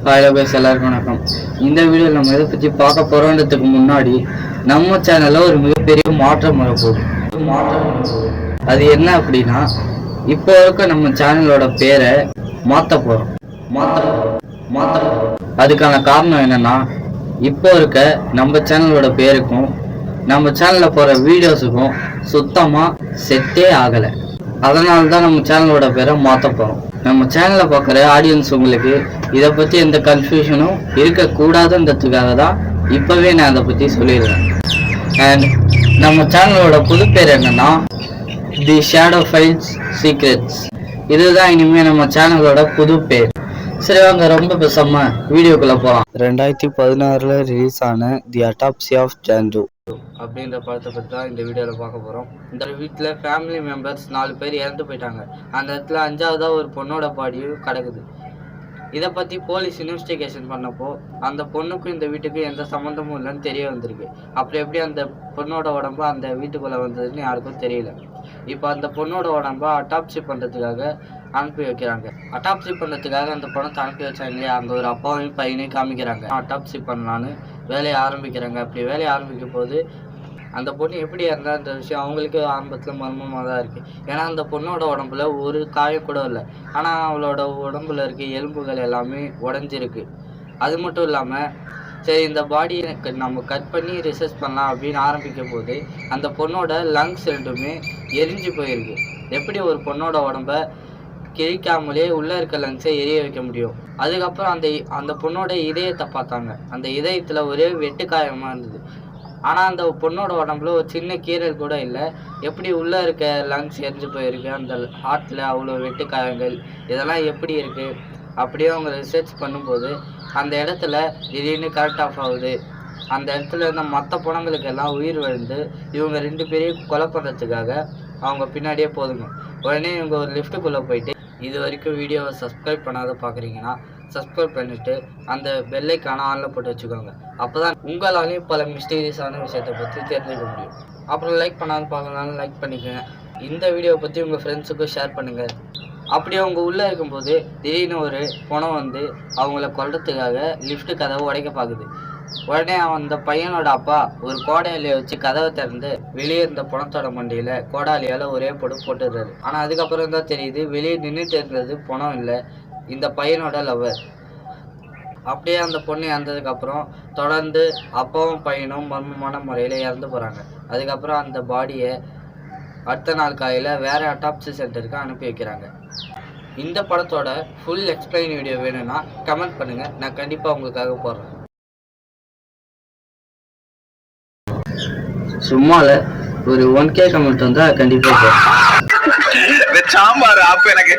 Hello guys, எல்லாருக்கும் வணக்கம். இந்த வீடியோவில் நம்ம எதை பற்றி பார்க்க போகிறோன்றதுக்கு முன்னாடி நம்ம சேனலில் ஒரு மிகப்பெரிய மாற்றம் வரப்போகுது. அது என்ன அப்படின்னா, இப்போ இருக்க நம்ம சேனலோட பேரை மாற்ற போகிறோம். அதுக்கான காரணம் என்னன்னா, இப்போ இருக்க நம்ம சேனலோட பேருக்கும் நம்ம சேனலில் போகிற வீடியோஸுக்கும் சுத்தமாக செட்டே ஆகலை. அதனால தான் நம்ம சேனலோட பேரை மாற்ற போகிறோம். நம்ம சேனலில் பார்க்குற ஆடியன்ஸ் உங்களுக்கு இதை பற்றி எந்த கன்ஃபியூஷனும் இருக்கக்கூடாதுன்றதுக்காக தான் இப்போவே நான் அதை பற்றி சொல்லிடுறேன். அண்ட் நம்ம சேனலோட புது பேர் என்னன்னா, தி ஷேடோ ஃபைல்ஸ் சீக்ரெட்ஸ். இதுதான் இனிமேல் நம்ம சேனலோட புது பேர். சரி வாங்க, ரொம்ப பேசாம வீடியோக்குள்ளே போகலாம். 2016 ரிலீஸ் ஆன தி அட்டாப்சி ஆஃப் ஜான்ஜோ அப்படின்ற படத்தை பற்றி தான் இந்த வீடியோவில் பார்க்க போகிறோம். இந்த வீட்டில் ஃபேமிலி மெம்பர்ஸ் 4 பேர் இறந்து போயிட்டாங்க. அந்த இடத்துல 5ஆவதாக ஒரு பொண்ணோட பாடியும் கிடக்குது. இதை பற்றி போலீஸ் இன்வெஸ்டிகேஷன் பண்ணப்போ அந்த பொண்ணுக்கும் இந்த வீட்டுக்கும் எந்த சம்மந்தமும் இல்லைன்னு தெரிய வந்திருக்கு. அப்படி எப்படி அந்த பொண்ணோட உடம்பு அந்த வீட்டுக்குள்ளே வந்ததுன்னு யாருக்கும் தெரியல. இப்போ அந்த பொண்ணோட உடம்ப அட்டாப்சி பண்ணுறதுக்காக அனுப்பி வைக்கிறாங்க. அட்டாப்சி பண்ணுறதுக்காக அந்த பணத்தை அனுப்பி வச்சாங்க இல்லையா, அங்கே ஒரு அப்பாவையும் பையனையும் காமிக்கிறாங்க. அட்டாப்சி பண்ணலான்னு வேலையை ஆரம்பிக்கிறாங்க. அப்படி வேலையை ஆரம்பிக்கும் போது அந்த பொண்ணு எப்படி இருந்தான்ற விஷயம் அவங்களுக்கு ஆரம்பத்தில் மர்மமாக தான் இருக்குது. ஏன்னா அந்த பொண்ணோட உடம்புல ஒரு காயம் கூட இல்லை. ஆனால் அவளோட உடம்புல இருக்க எலும்புகள் எல்லாமே உடஞ்சிருக்கு. அது மட்டும் இல்லாமல் சரி, இந்த பாடியை நம்ம கட் பண்ணி ரிசர்ச் பண்ணலாம் அப்படின்னு ஆரம்பிக்கும் போது அந்த பொண்ணோட லங்ஸ் ரெண்டுமே எரிஞ்சு போயிருக்கு. எப்படி ஒரு பொண்ணோட உடம்ப கிழிக்காமலே உள்ளே இருக்க லங்ஸை எரிய வைக்க முடியும்? அதுக்கப்புறம் அந்த பொண்ணோட இதயத்தை பார்த்தாங்க. அந்த இதயத்தில் ஒரே வெட்டுக்காயமாக இருந்தது. ஆனால் அந்த பொண்ணோட உடம்புல ஒரு சின்ன கீறல் கூட இல்லை. எப்படி உள்ளே இருக்க லங்ஸ் எரிஞ்சு போயிருக்கு, அந்த ஹார்ட்டில் அவ்வளோ வெட்டுக்காயங்கள், இதெல்லாம் எப்படி இருக்குது? அப்படியே அவங்க ரிசர்ச் பண்ணும்போது அந்த இடத்துல திடீர்னு கரெக்ட் ஆஃப் ஆகுது. அந்த இடத்துல இருந்த மற்ற பணங்களுக்கு எல்லாம் உயிர் விழுந்து இவங்க 2 பேரையும் கொலை பண்ணுறதுக்காக அவங்க பின்னாடியே போதுங்க. உடனே இவங்க ஒரு லிஃப்ட்டுக்குள்ளே போயிட்டு, இது வரைக்கும் வீடியோவை சப்ஸ்கிரைப் பண்ணாத பார்க்குறீங்கன்னா சப்ஸ்கிரைப் பண்ணிவிட்டு அந்த பெல்லைக்கான ஆனில் போட்டு வச்சுக்கோங்க. அப்போ தான் உங்களாலேயும் பல மிஸ்டீரியஸான விஷயத்தை பற்றி தெரிஞ்சுக்க முடியும். அப்புறம் லைக் பண்ணாத பார்க்கலான்னு லைக் பண்ணிக்கோங்க. இந்த வீடியோவை பற்றி உங்கள் ஃப்ரெண்ட்ஸுக்கும் ஷேர் பண்ணுங்கள். அப்படியே அவங்க உள்ளே இருக்கும்போது திடீர்னு ஒரு பணம் வந்து அவங்கள கொல்றதுக்காக லிஃப்ட்டு கதவை உடைக்க பார்க்குது. உடனே அந்த பையனோட அப்பா ஒரு கோடாலியை வச்சு கதவை திறந்து வெளியே இருந்த பணத்தோட மண்டியில் கோடாலியால் ஒரே போட்டுடுறாரு. ஆனால் அதுக்கப்புறம் தான் தெரியுது வெளியே நின்றுட்டு இருந்தது பணம் இல்லை, இந்த பையனோட லவ்வர். அப்படியே அந்த பொண்ணு இறந்ததுக்கப்புறம் தொடர்ந்து அப்பாவும் பையனும் மர்மமான முறையில் இறந்து போகிறாங்க. அதுக்கப்புறம் அந்த பாடியை அடுத்த நாள் காலையில் வேறு அட்டாப்சி சென்டருக்கு அனுப்பி வைக்கிறாங்க. இந்த படத்தோட ஃபுல் எக்ஸ்பிளைன் வீடியோ வேணும்னா கமெண்ட் பண்ணுங்கள், நான் கண்டிப்பாக உங்களுக்காக போடுறேன். சும்மால ஒரு 1K கமெண்ட் வந்தால் கண்டிப்பாக போடுறேன். சாம்பார் ஆப் எனக்கு